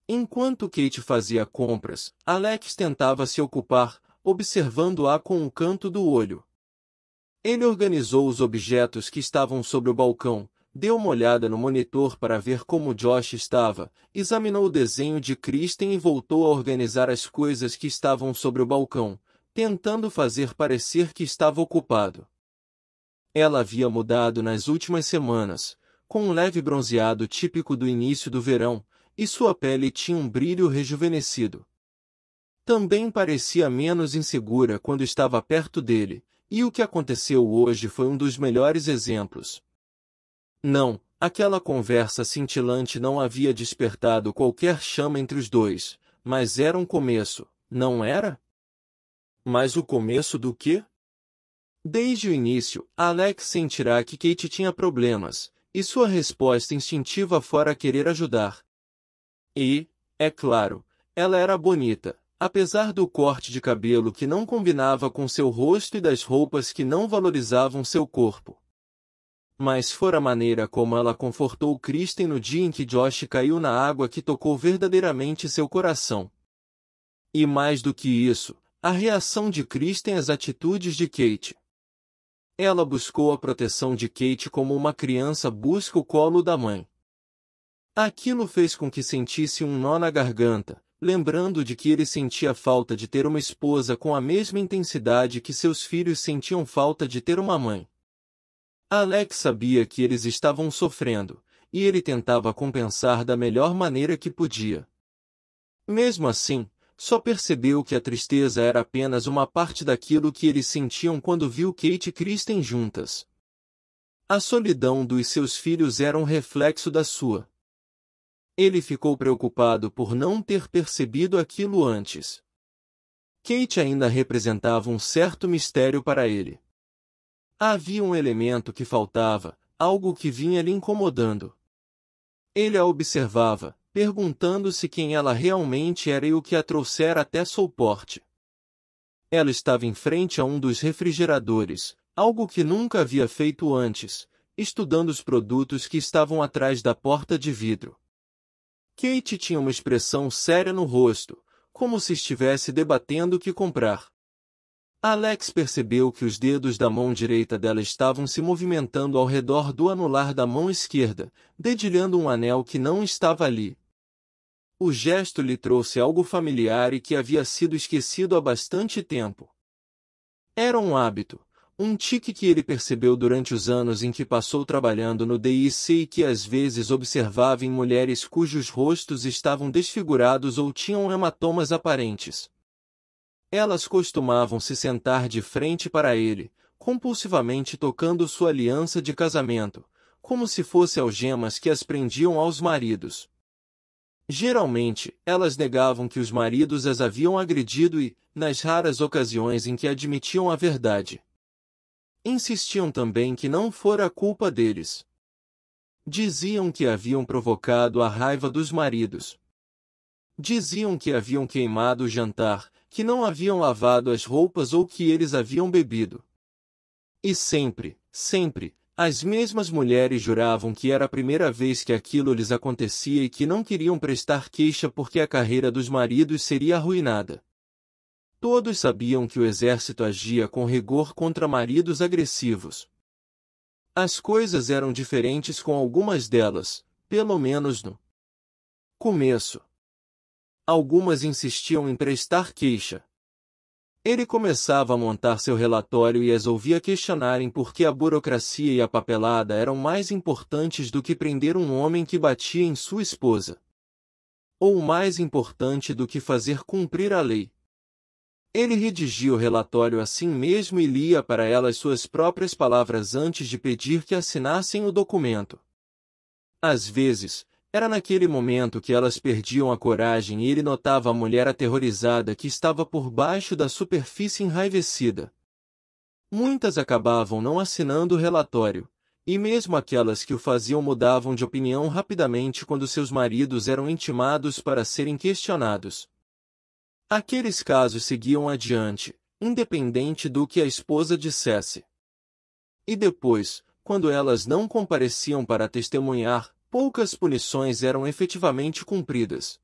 Enquanto Kate fazia compras, Alex tentava se ocupar, observando-a com um canto do olho. Ele organizou os objetos que estavam sobre o balcão, deu uma olhada no monitor para ver como Josh estava, examinou o desenho de Kristen e voltou a organizar as coisas que estavam sobre o balcão, tentando fazer parecer que estava ocupado. Ela havia mudado nas últimas semanas, com um leve bronzeado típico do início do verão, e sua pele tinha um brilho rejuvenescido. Também parecia menos insegura quando estava perto dele, e o que aconteceu hoje foi um dos melhores exemplos. Não, aquela conversa cintilante não havia despertado qualquer chama entre os dois, mas era um começo, não era? Mas o começo do quê? Desde o início, Alex sentirá que Kate tinha problemas, e sua resposta instintiva fora querer ajudar. E, é claro, ela era bonita, apesar do corte de cabelo que não combinava com seu rosto e das roupas que não valorizavam seu corpo. Mas fora a maneira como ela confortou Kristen no dia em que Josh caiu na água que tocou verdadeiramente seu coração. E mais do que isso, a reação de Kristen às atitudes de Kate. Ela buscou a proteção de Kate como uma criança busca o colo da mãe. Aquilo fez com que sentisse um nó na garganta, lembrando de que ele sentia falta de ter uma esposa com a mesma intensidade que seus filhos sentiam falta de ter uma mãe. Alex sabia que eles estavam sofrendo, e ele tentava compensar da melhor maneira que podia. Mesmo assim, só percebeu que a tristeza era apenas uma parte daquilo que eles sentiam quando viu Kate e Kristen juntas. A solidão dos seus filhos era um reflexo da sua. Ele ficou preocupado por não ter percebido aquilo antes. Kate ainda representava um certo mistério para ele. Havia um elemento que faltava, algo que vinha lhe incomodando. Ele a observava, perguntando-se quem ela realmente era e o que a trouxera até Soulport. Ela estava em frente a um dos refrigeradores, algo que nunca havia feito antes, estudando os produtos que estavam atrás da porta de vidro. Kate tinha uma expressão séria no rosto, como se estivesse debatendo o que comprar. Alex percebeu que os dedos da mão direita dela estavam se movimentando ao redor do anular da mão esquerda, dedilhando um anel que não estava ali. O gesto lhe trouxe algo familiar e que havia sido esquecido há bastante tempo. Era um hábito, um tique que ele percebeu durante os anos em que passou trabalhando no DIC e que às vezes observava em mulheres cujos rostos estavam desfigurados ou tinham hematomas aparentes. Elas costumavam se sentar de frente para ele, compulsivamente tocando sua aliança de casamento, como se fosse algemas que as prendiam aos maridos. Geralmente, elas negavam que os maridos as haviam agredido e, nas raras ocasiões em que admitiam a verdade, insistiam também que não fora a culpa deles. Diziam que haviam provocado a raiva dos maridos. Diziam que haviam queimado o jantar, que não haviam lavado as roupas ou que eles haviam bebido. E sempre, sempre, as mesmas mulheres juravam que era a primeira vez que aquilo lhes acontecia e que não queriam prestar queixa porque a carreira dos maridos seria arruinada. Todos sabiam que o exército agia com rigor contra maridos agressivos. As coisas eram diferentes com algumas delas, pelo menos no começo. Algumas insistiam em prestar queixa. Ele começava a montar seu relatório e as ouvia questionarem por que a burocracia e a papelada eram mais importantes do que prender um homem que batia em sua esposa. Ou mais importante do que fazer cumprir a lei. Ele redigia o relatório assim mesmo e lia para elas suas próprias palavras antes de pedir que assinassem o documento. Às vezes, era naquele momento que elas perdiam a coragem e ele notava a mulher aterrorizada que estava por baixo da superfície enraivecida. Muitas acabavam não assinando o relatório, e mesmo aquelas que o faziam mudavam de opinião rapidamente quando seus maridos eram intimados para serem questionados. Aqueles casos seguiam adiante, independente do que a esposa dissesse. E depois, quando elas não compareciam para testemunhar, poucas punições eram efetivamente cumpridas.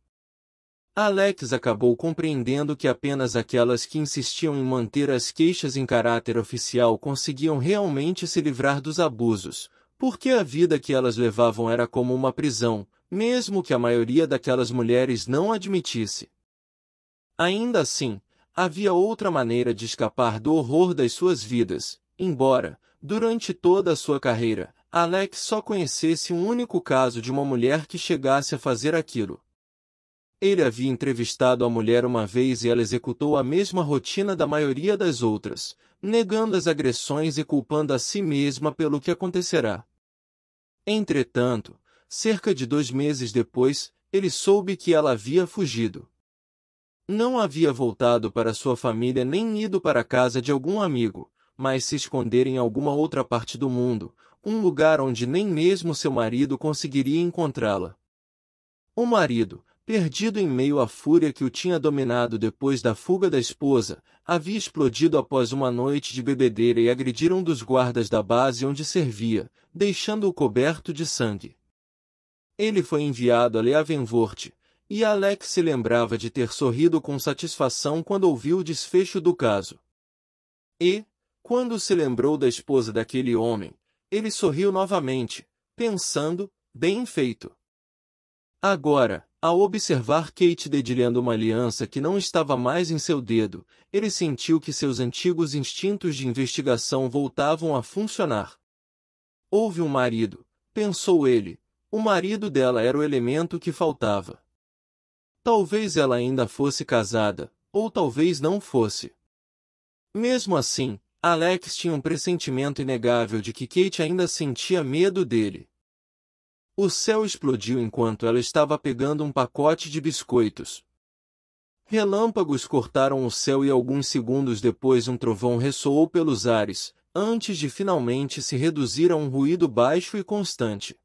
Alex acabou compreendendo que apenas aquelas que insistiam em manter as queixas em caráter oficial conseguiam realmente se livrar dos abusos, porque a vida que elas levavam era como uma prisão, mesmo que a maioria daquelas mulheres não admitisse. Ainda assim, havia outra maneira de escapar do horror das suas vidas, embora, durante toda a sua carreira, Alex só conhecesse um único caso de uma mulher que chegasse a fazer aquilo. Ele havia entrevistado a mulher uma vez e ela executou a mesma rotina da maioria das outras, negando as agressões e culpando a si mesma pelo que acontecerá. Entretanto, cerca de 2 meses depois, ele soube que ela havia fugido. Não havia voltado para sua família nem ido para a casa de algum amigo, mas se esconder em alguma outra parte do mundo, um lugar onde nem mesmo seu marido conseguiria encontrá-la. O marido, perdido em meio à fúria que o tinha dominado depois da fuga da esposa, havia explodido após uma noite de bebedeira e agredido um dos guardas da base onde servia, deixando-o coberto de sangue. Ele foi enviado a Leavenworth, e Alex se lembrava de ter sorrido com satisfação quando ouviu o desfecho do caso. E, quando se lembrou da esposa daquele homem, ele sorriu novamente, pensando, bem feito. Agora, ao observar Kate dedilhando uma aliança que não estava mais em seu dedo, ele sentiu que seus antigos instintos de investigação voltavam a funcionar. Houve um marido, pensou ele, o marido dela era o elemento que faltava. Talvez ela ainda fosse casada, ou talvez não fosse. Mesmo assim, Alex tinha um pressentimento inegável de que Kate ainda sentia medo dele. O céu explodiu enquanto ela estava pegando um pacote de biscoitos. Relâmpagos cortaram o céu e alguns segundos depois um trovão ressoou pelos ares, antes de finalmente se reduzir a um ruído baixo e constante.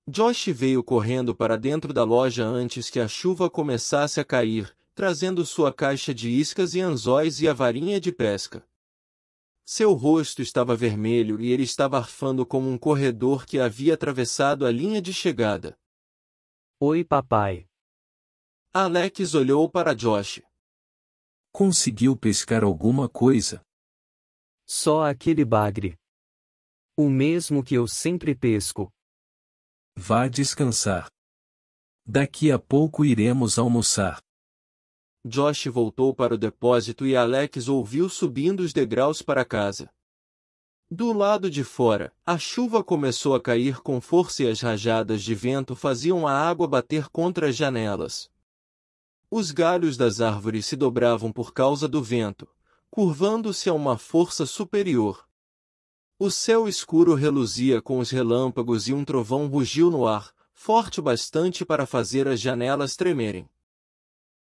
Josh veio correndo para dentro da loja antes que a chuva começasse a cair, trazendo sua caixa de iscas e anzóis e a varinha de pesca. Seu rosto estava vermelho e ele estava arfando como um corredor que havia atravessado a linha de chegada. Oi, papai. Alex olhou para Josh. Conseguiu pescar alguma coisa? Só aquele bagre. O mesmo que eu sempre pesco. Vá descansar. Daqui a pouco iremos almoçar. Josh voltou para o depósito e Alex ouviu subindo os degraus para casa. Do lado de fora, a chuva começou a cair com força e as rajadas de vento faziam a água bater contra as janelas. Os galhos das árvores se dobravam por causa do vento, curvando-se a uma força superior. O céu escuro reluzia com os relâmpagos e um trovão rugiu no ar, forte bastante para fazer as janelas tremerem.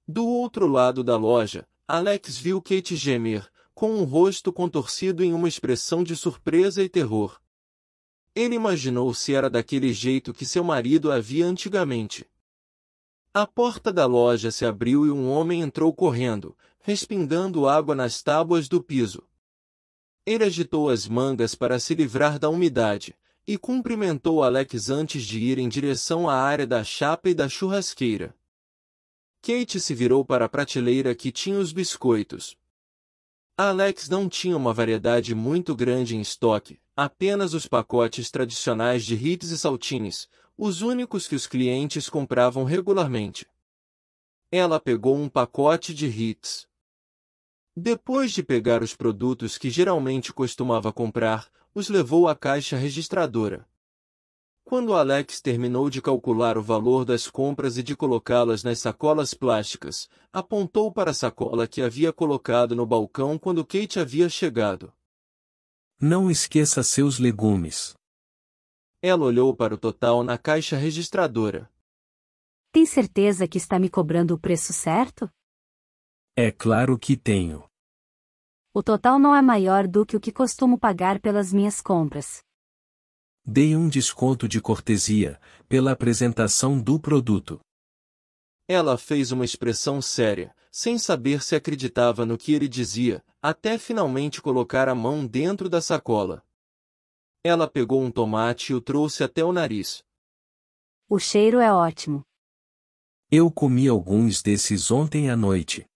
Do outro lado da loja, Alex viu Kate gemer, com o rosto contorcido em uma expressão de surpresa e terror. Ele imaginou se era daquele jeito que seu marido havia antigamente. A porta da loja se abriu e um homem entrou correndo, respingando água nas tábuas do piso. Ele agitou as mangas para se livrar da umidade, e cumprimentou Alex antes de ir em direção à área da chapa e da churrasqueira. Kate se virou para a prateleira que tinha os biscoitos. Alex não tinha uma variedade muito grande em estoque, apenas os pacotes tradicionais de Ritz e saltines, os únicos que os clientes compravam regularmente. Ela pegou um pacote de Ritz. Depois de pegar os produtos que geralmente costumava comprar, os levou à caixa registradora. Quando Alex terminou de calcular o valor das compras e de colocá-las nas sacolas plásticas, apontou para a sacola que havia colocado no balcão quando Kate havia chegado. Não esqueça seus legumes. Ela olhou para o total na caixa registradora. Tem certeza que está me cobrando o preço certo? É claro que tenho. O total não é maior do que o que costumo pagar pelas minhas compras. Dei um desconto de cortesia, pela apresentação do produto. Ela fez uma expressão séria, sem saber se acreditava no que ele dizia, até finalmente colocar a mão dentro da sacola. Ela pegou um tomate e o trouxe até o nariz. O cheiro é ótimo. Eu comi alguns desses ontem à noite.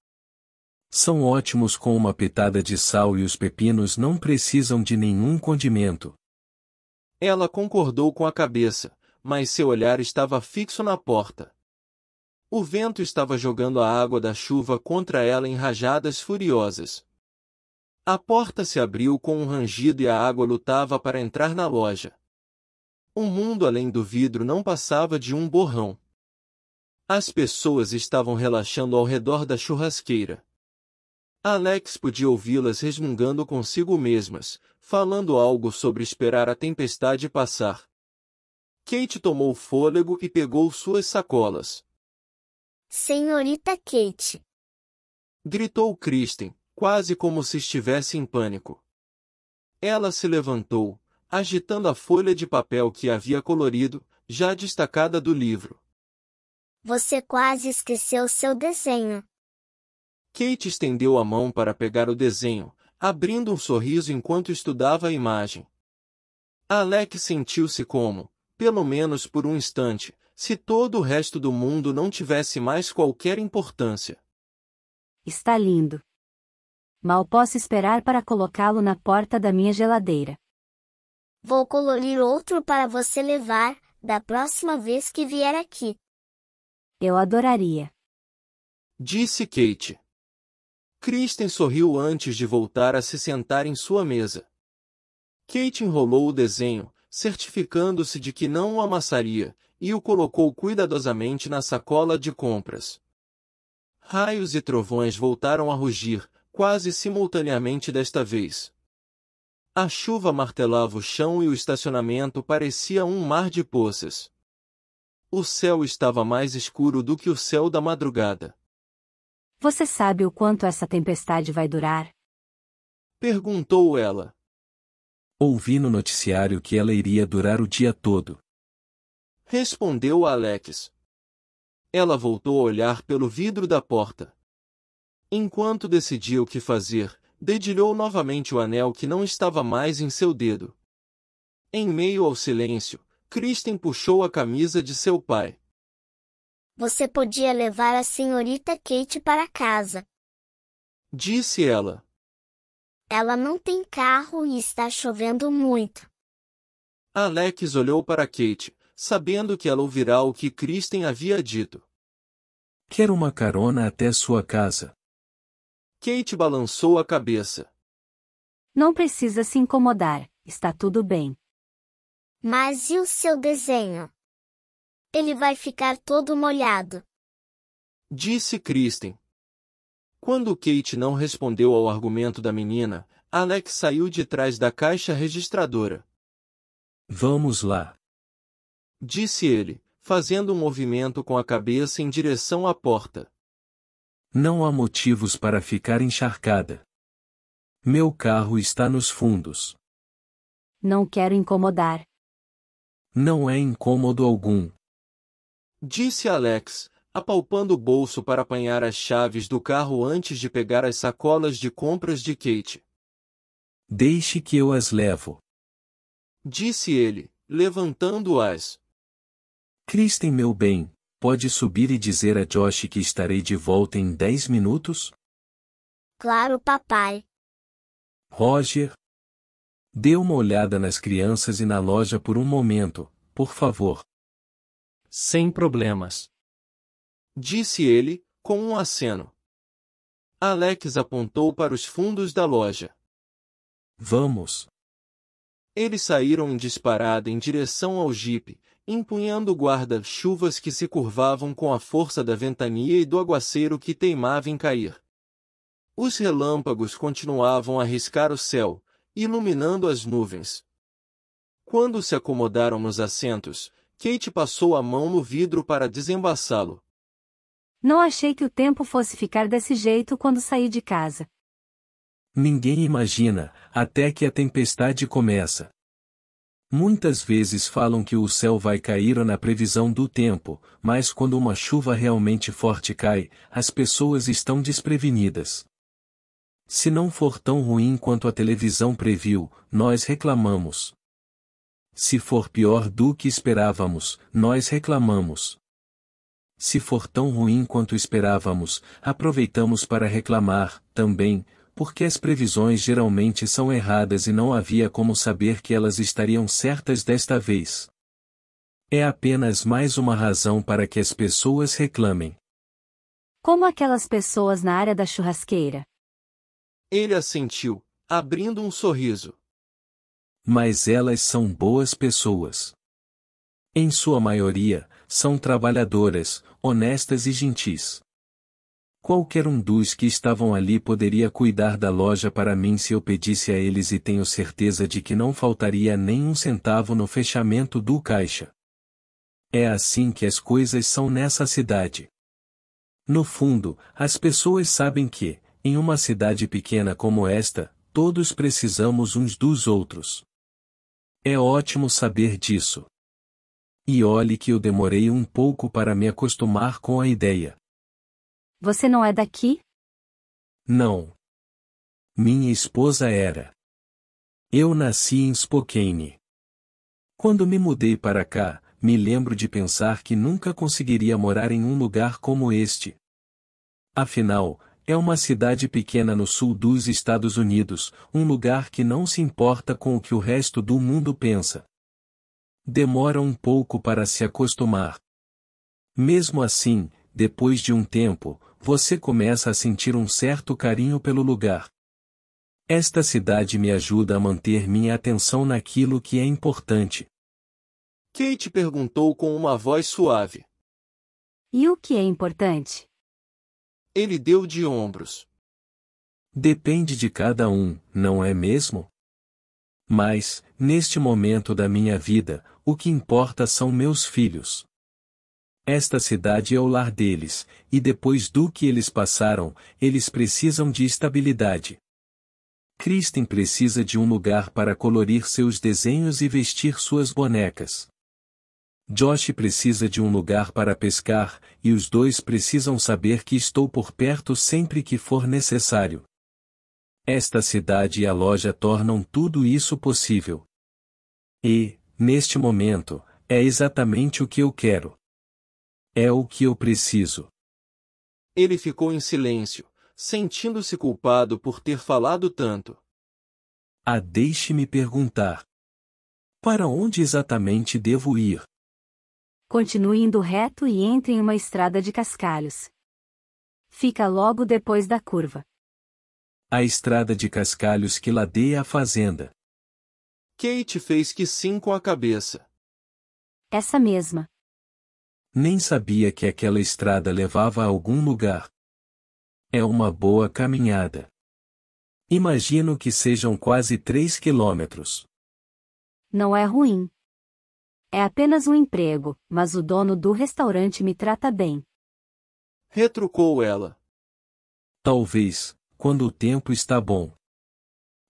São ótimos com uma pitada de sal e os pepinos não precisam de nenhum condimento. Ela concordou com a cabeça, mas seu olhar estava fixo na porta. O vento estava jogando a água da chuva contra ela em rajadas furiosas. A porta se abriu com um rangido e a água lutava para entrar na loja. O mundo além do vidro não passava de um borrão. As pessoas estavam relaxando ao redor da churrasqueira. Alex podia ouvi-las resmungando consigo mesmas, falando algo sobre esperar a tempestade passar. Kate tomou fôlego e pegou suas sacolas. Senhorita Kate! Gritou Kristen, quase como se estivesse em pânico. Ela se levantou, agitando a folha de papel que havia colorido, já destacada do livro. Você quase esqueceu seu desenho. Kate estendeu a mão para pegar o desenho, abrindo um sorriso enquanto estudava a imagem. Alex sentiu-se como, pelo menos por um instante, se todo o resto do mundo não tivesse mais qualquer importância. Está lindo. Mal posso esperar para colocá-lo na porta da minha geladeira. Vou colorir outro para você levar, da próxima vez que vier aqui. Eu adoraria. Disse Kate. Kristen sorriu antes de voltar a se sentar em sua mesa. Kate enrolou o desenho, certificando-se de que não o amassaria, e o colocou cuidadosamente na sacola de compras. Raios e trovões voltaram a rugir, quase simultaneamente desta vez. A chuva martelava o chão e o estacionamento parecia um mar de poças. O céu estava mais escuro do que o céu da madrugada. Você sabe o quanto essa tempestade vai durar? Perguntou ela. Ouvi no noticiário que ela iria durar o dia todo. Respondeu Alex. Ela voltou a olhar pelo vidro da porta. Enquanto decidia o que fazer, dedilhou novamente o anel que não estava mais em seu dedo. Em meio ao silêncio, Kristen puxou a camisa de seu pai. Você podia levar a senhorita Kate para casa. Disse ela. Ela não tem carro e está chovendo muito. Alex olhou para Kate, sabendo que ela ouvirá o que Kristen havia dito. Quero uma carona até sua casa. Kate balançou a cabeça. Não precisa se incomodar, está tudo bem. Mas e o seu desenho? Ele vai ficar todo molhado. Disse Kristen. Quando Kate não respondeu ao argumento da menina, Alex saiu de trás da caixa registradora. Vamos lá. Disse ele, fazendo um movimento com a cabeça em direção à porta. Não há motivos para ficar encharcada. Meu carro está nos fundos. Não quero incomodar. Não é incômodo algum. Disse Alex, apalpando o bolso para apanhar as chaves do carro antes de pegar as sacolas de compras de Kate. Deixe que eu as levo. Disse ele, levantando-as. Kristen, meu bem, pode subir e dizer a Josh que estarei de volta em 10 minutos? Claro, papai. Roger? Dê uma olhada nas crianças e na loja por um momento, por favor. Sem problemas. Disse ele, com um aceno. Alex apontou para os fundos da loja. Vamos. Eles saíram em disparada em direção ao jipe, empunhando guarda-chuvas que se curvavam com a força da ventania e do aguaceiro que teimava em cair. Os relâmpagos continuavam a riscar o céu, iluminando as nuvens. Quando se acomodaram nos assentos, Kate passou a mão no vidro para desembaçá-lo. Não achei que o tempo fosse ficar desse jeito quando saí de casa. Ninguém imagina, até que a tempestade começa. Muitas vezes falam que o céu vai cair na previsão do tempo, mas quando uma chuva realmente forte cai, as pessoas estão desprevenidas. Se não for tão ruim quanto a televisão previu, nós reclamamos. Se for pior do que esperávamos, nós reclamamos. se for tão ruim quanto esperávamos, aproveitamos para reclamar, também, porque as previsões geralmente são erradas e não havia como saber que elas estariam certas desta vez. É apenas mais uma razão para que as pessoas reclamem. Como aquelas pessoas na área da churrasqueira. Ele assentiu, abrindo um sorriso. Mas elas são boas pessoas. Em sua maioria, são trabalhadoras, honestas e gentis. Qualquer um dos que estavam ali poderia cuidar da loja para mim se eu pedisse a eles e tenho certeza de que não faltaria nem um centavo no fechamento do caixa. É assim que as coisas são nessa cidade. No fundo, as pessoas sabem que, em uma cidade pequena como esta, todos precisamos uns dos outros. É ótimo saber disso. E olhe que eu demorei um pouco para me acostumar com a ideia. Você não é daqui? Não. Minha esposa era. Eu nasci em Spokane. Quando me mudei para cá, me lembro de pensar que nunca conseguiria morar em um lugar como este. Afinal, é uma cidade pequena no sul dos Estados Unidos, um lugar que não se importa com o que o resto do mundo pensa. Demora um pouco para se acostumar. Mesmo assim, depois de um tempo, você começa a sentir um certo carinho pelo lugar. Esta cidade me ajuda a manter minha atenção naquilo que é importante. Kate perguntou com uma voz suave. E o que é importante? Ele deu de ombros. Depende de cada um, não é mesmo? Mas, neste momento da minha vida, o que importa são meus filhos. Esta cidade é o lar deles, e depois do que eles passaram, eles precisam de estabilidade. Kristen precisa de um lugar para colorir seus desenhos e vestir suas bonecas. Josh precisa de um lugar para pescar, e os dois precisam saber que estou por perto sempre que for necessário. Esta cidade e a loja tornam tudo isso possível. E, neste momento, é exatamente o que eu quero. É o que eu preciso. Ele ficou em silêncio, sentindo-se culpado por ter falado tanto. Deixe-me perguntar. Para onde exatamente devo ir? Continue indo reto e entre em uma estrada de cascalhos. Fica logo depois da curva. A estrada de cascalhos que ladeia a fazenda. Kate fez que sim com a cabeça. Essa mesma. Nem sabia que aquela estrada levava a algum lugar. É uma boa caminhada. Imagino que sejam quase 3 quilômetros. Não é ruim. É apenas um emprego, mas o dono do restaurante me trata bem. Retrucou ela. Talvez, quando o tempo está bom.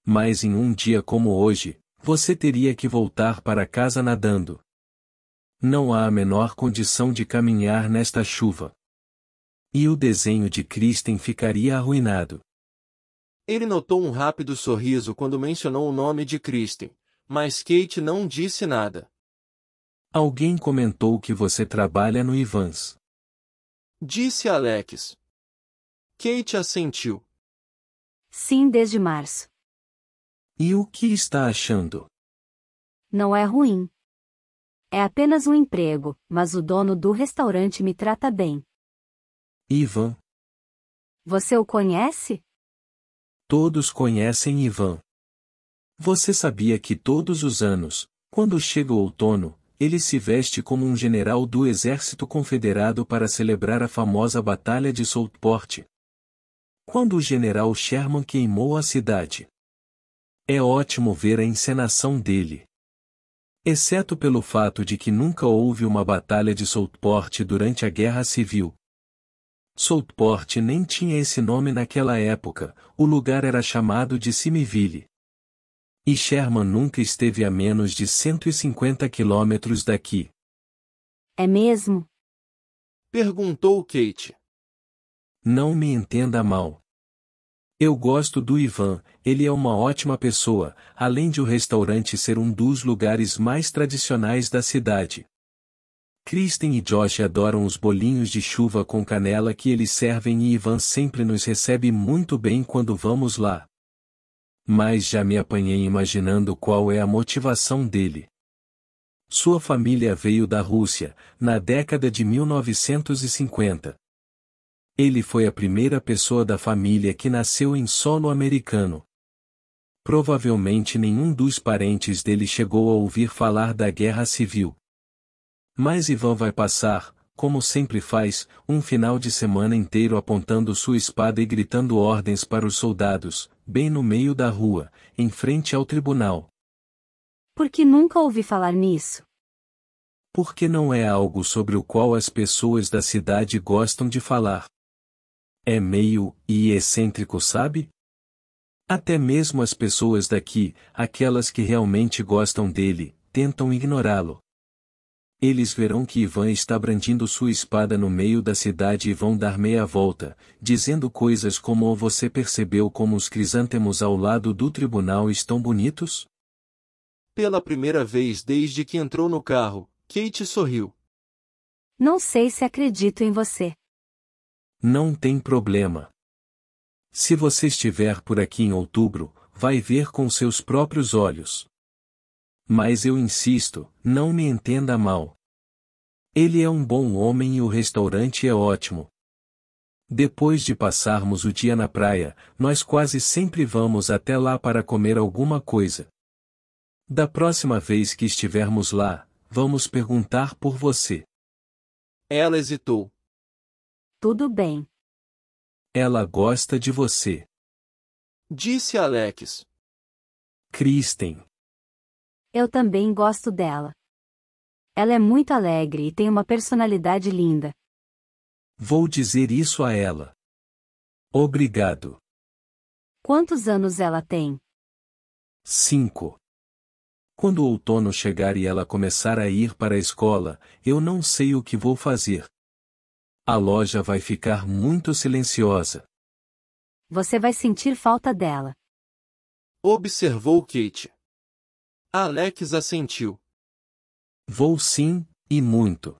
Mas em um dia como hoje, você teria que voltar para casa nadando. Não há a menor condição de caminhar nesta chuva. E o desenho de Kristen ficaria arruinado. Ele notou um rápido sorriso quando mencionou o nome de Kristen, mas Kate não disse nada. Alguém comentou que você trabalha no Evans. Disse Alex. Kate assentiu. Sim, desde março. E o que está achando? Não é ruim. É apenas um emprego, mas o dono do restaurante me trata bem. Ivan. Você o conhece? Todos conhecem Ivan. Você sabia que todos os anos, quando chega o outono, ele se veste como um general do exército confederado para celebrar a famosa Batalha de Southport? Quando o general Sherman queimou a cidade. É ótimo ver a encenação dele. Exceto pelo fato de que nunca houve uma batalha de Southport durante a Guerra Civil. Southport nem tinha esse nome naquela época, o lugar era chamado de Simiville. E Sherman nunca esteve a menos de 150 quilômetros daqui. É mesmo? Perguntou Kate. Não me entenda mal. Eu gosto do Ivan, ele é uma ótima pessoa, além de o restaurante ser um dos lugares mais tradicionais da cidade. Kristen e Josh adoram os bolinhos de chuva com canela que eles servem e Ivan sempre nos recebe muito bem quando vamos lá. Mas já me apanhei imaginando qual é a motivação dele. Sua família veio da Rússia, na década de 1950. Ele foi a primeira pessoa da família que nasceu em solo americano. Provavelmente nenhum dos parentes dele chegou a ouvir falar da Guerra Civil. Mas Ivan vai passar, como sempre faz, um final de semana inteiro apontando sua espada e gritando ordens para os soldados, bem no meio da rua, em frente ao tribunal. Por que nunca ouvi falar nisso? Porque não é algo sobre o qual as pessoas da cidade gostam de falar. É meio excêntrico, sabe? Até mesmo as pessoas daqui, aquelas que realmente gostam dele, tentam ignorá-lo. Eles verão que Ivan está brandindo sua espada no meio da cidade e vão dar meia volta, dizendo coisas como: você percebeu como os crisântemos ao lado do tribunal estão bonitos? Pela primeira vez desde que entrou no carro, Kate sorriu. Não sei se acredito em você. Não tem problema. Se você estiver por aqui em outubro, vai ver com seus próprios olhos. Mas eu insisto, não me entenda mal. Ele é um bom homem e o restaurante é ótimo. Depois de passarmos o dia na praia, nós quase sempre vamos até lá para comer alguma coisa. Da próxima vez que estivermos lá, vamos perguntar por você. Ela hesitou. Tudo bem. Ela gosta de você. Disse Alex. Kristen. Eu também gosto dela. Ela é muito alegre e tem uma personalidade linda. Vou dizer isso a ela. Obrigado. Quantos anos ela tem? 5. Quando o outono chegar e ela começar a ir para a escola, eu não sei o que vou fazer. A loja vai ficar muito silenciosa. Você vai sentir falta dela. Observou Kate. Alex assentiu. Vou sim, e muito.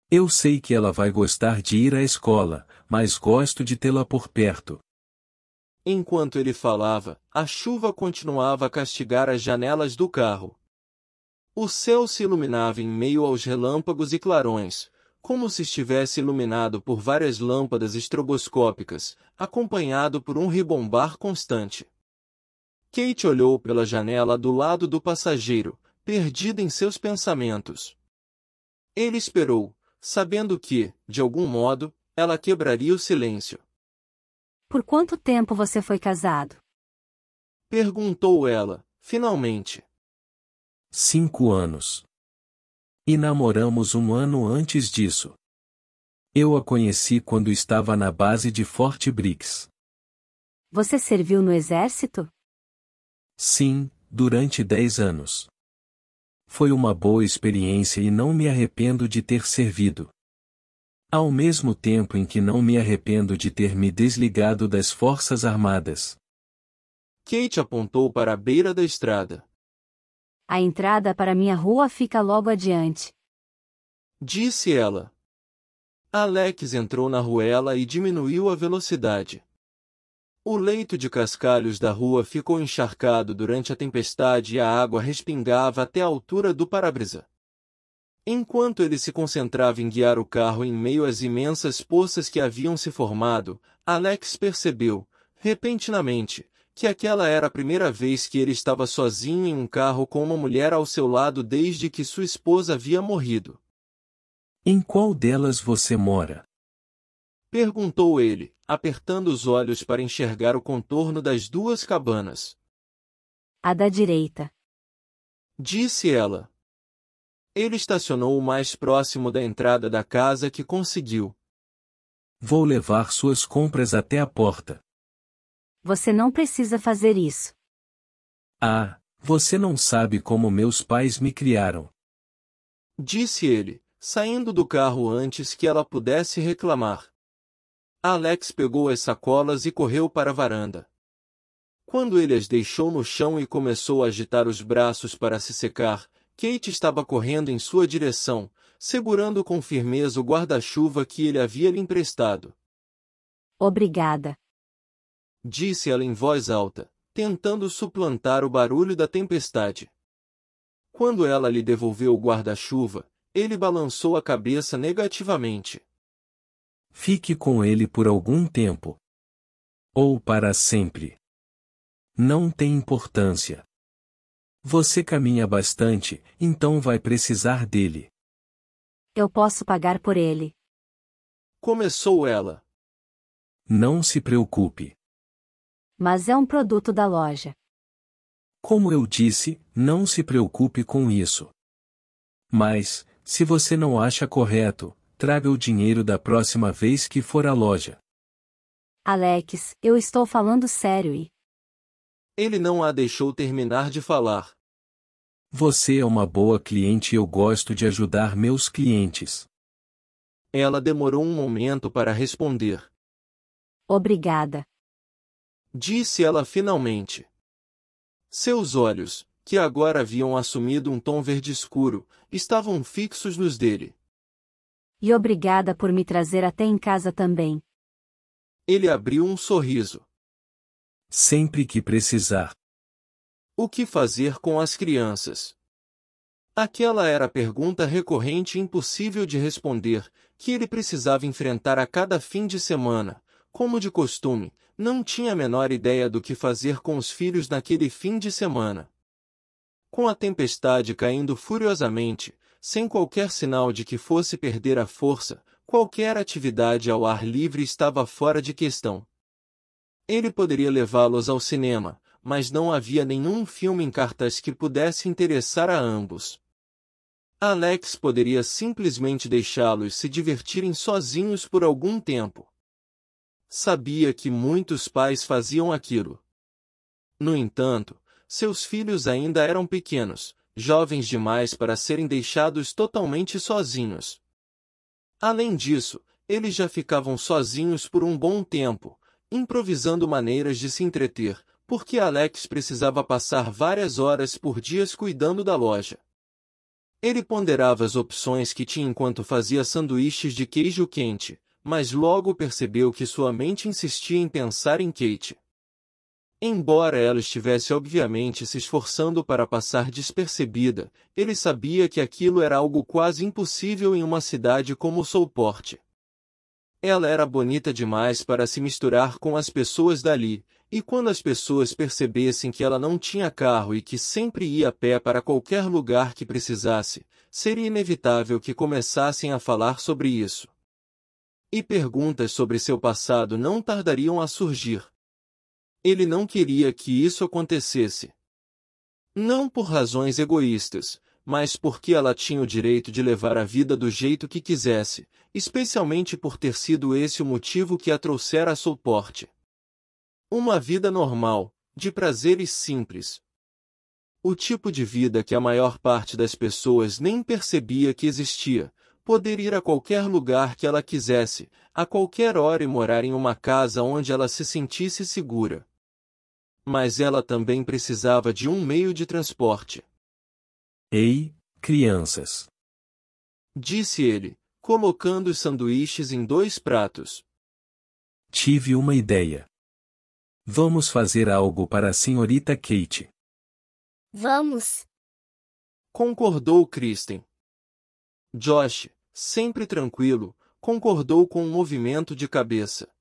Eu sei que ela vai gostar de ir à escola, mas gosto de tê-la por perto. Enquanto ele falava, a chuva continuava a castigar as janelas do carro. O céu se iluminava em meio aos relâmpagos e clarões, como se estivesse iluminado por várias lâmpadas estroboscópicas, acompanhado por um ribombar constante. Kate olhou pela janela do lado do passageiro, perdida em seus pensamentos. Ele esperou, sabendo que, de algum modo, ela quebraria o silêncio. Por quanto tempo você foi casado? Perguntou ela, finalmente. 5 anos. E namoramos 1 ano antes disso. Eu a conheci quando estava na base de Fort Briggs. Você serviu no exército? Sim, durante 10 anos. Foi uma boa experiência e não me arrependo de ter servido. Ao mesmo tempo em que não me arrependo de ter me desligado das Forças Armadas. Kate apontou para a beira da estrada. A entrada para minha rua fica logo adiante. Disse ela. Alex entrou na ruela e diminuiu a velocidade. O leito de cascalhos da rua ficou encharcado durante a tempestade e a água respingava até a altura do para-brisa. Enquanto ele se concentrava em guiar o carro em meio às imensas poças que haviam se formado, Alex percebeu, repentinamente, que aquela era a primeira vez que ele estava sozinho em um carro com uma mulher ao seu lado desde que sua esposa havia morrido. Em qual delas você mora? Perguntou ele, apertando os olhos para enxergar o contorno das duas cabanas. A da direita. Disse ela. Ele estacionou o mais próximo da entrada da casa que conseguiu. Vou levar suas compras até a porta. Você não precisa fazer isso. Ah, você não sabe como meus pais me criaram. Disse ele, saindo do carro antes que ela pudesse reclamar. Alex pegou as sacolas e correu para a varanda. Quando ele as deixou no chão e começou a agitar os braços para se secar, Kate estava correndo em sua direção, segurando com firmeza o guarda-chuva que ele havia lhe emprestado. Obrigada. Disse ela em voz alta, tentando suplantar o barulho da tempestade. Quando ela lhe devolveu o guarda-chuva, ele balançou a cabeça negativamente. Fique com ele por algum tempo. Ou para sempre. Não tem importância. Você caminha bastante, então vai precisar dele. Eu posso pagar por ele. Começou ela. Não se preocupe. Mas é um produto da loja. Como eu disse, não se preocupe com isso. Mas, se você não acha correto, traga o dinheiro da próxima vez que for à loja. Alex, eu estou falando sério e... Ele não a deixou terminar de falar. Você é uma boa cliente e eu gosto de ajudar meus clientes. Ela demorou um momento para responder. Obrigada. Disse ela finalmente. Seus olhos, que agora haviam assumido um tom verde escuro, estavam fixos nos dele. E obrigada por me trazer até em casa também. Ele abriu um sorriso. Sempre que precisar. O que fazer com as crianças? Aquela era a pergunta recorrente e impossível de responder, que ele precisava enfrentar a cada fim de semana. Como de costume, não tinha a menor ideia do que fazer com os filhos naquele fim de semana. Com a tempestade caindo furiosamente, sem qualquer sinal de que fosse perder a força, qualquer atividade ao ar livre estava fora de questão. Ele poderia levá-los ao cinema, mas não havia nenhum filme em cartaz que pudesse interessar a ambos. Alex poderia simplesmente deixá-los se divertirem sozinhos por algum tempo. Sabia que muitos pais faziam aquilo. No entanto, seus filhos ainda eram pequenos, jovens demais para serem deixados totalmente sozinhos. Além disso, eles já ficavam sozinhos por um bom tempo, improvisando maneiras de se entreter, porque Alex precisava passar várias horas por dia cuidando da loja. Ele ponderava as opções que tinha enquanto fazia sanduíches de queijo quente, mas logo percebeu que sua mente insistia em pensar em Kate. Embora ela estivesse obviamente se esforçando para passar despercebida, ele sabia que aquilo era algo quase impossível em uma cidade como Soulport. Ela era bonita demais para se misturar com as pessoas dali, e quando as pessoas percebessem que ela não tinha carro e que sempre ia a pé para qualquer lugar que precisasse, seria inevitável que começassem a falar sobre isso. E perguntas sobre seu passado não tardariam a surgir. Ele não queria que isso acontecesse. Não por razões egoístas, mas porque ela tinha o direito de levar a vida do jeito que quisesse, especialmente por ter sido esse o motivo que a trouxera a Soulport. Uma vida normal, de prazeres simples. O tipo de vida que a maior parte das pessoas nem percebia que existia, poder ir a qualquer lugar que ela quisesse, a qualquer hora e morar em uma casa onde ela se sentisse segura. Mas ela também precisava de um meio de transporte. Ei, crianças! Disse ele, colocando os sanduíches em 2 pratos. Tive uma ideia. Vamos fazer algo para a senhorita Kate. Vamos. Concordou Kristen. Josh, sempre tranquilo, concordou com um movimento de cabeça.